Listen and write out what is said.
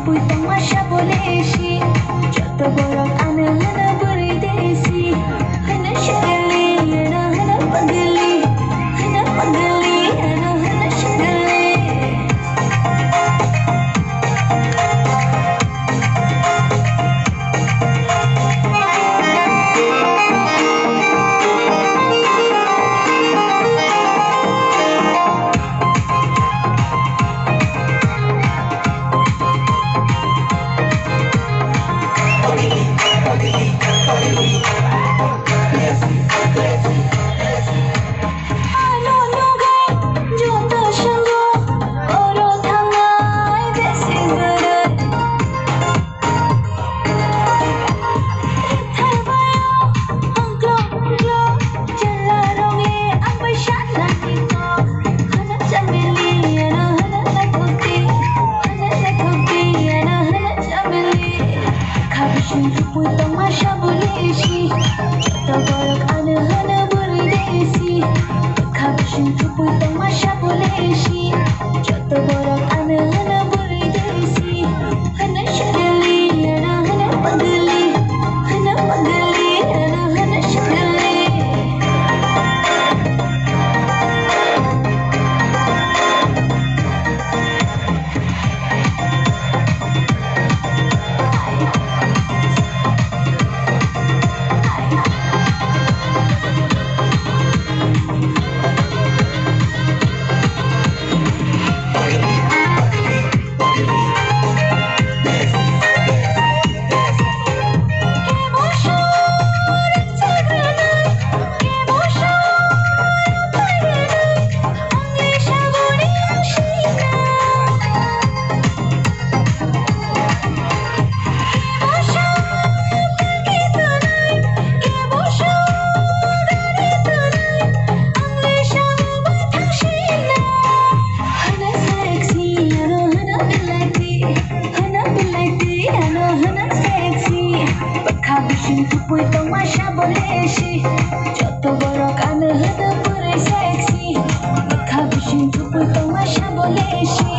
টুপুই তামাশা বলে এসি যত বড় আনা হানা বলে দেশি হানা শাগালি হানা হানা পাগলি হানা পাগলি হানা হানা শাগালি টুপুই তামাশা বলে এসি যত বড় আনা হানা বলে দেশি খাবসিন টুপুই তামাশা বলে এসি যত বড় আনা হানা বলে দেশি হানা শাগালি হানা হানা পাগলি হানা পাগলি হানা হানা শাগালি খাবসিন টুপুই তামাশা বলে এসি যত বড় আনা হানা বলে সেক্সি খাবসিন টুপুই তামাশা বলে এসি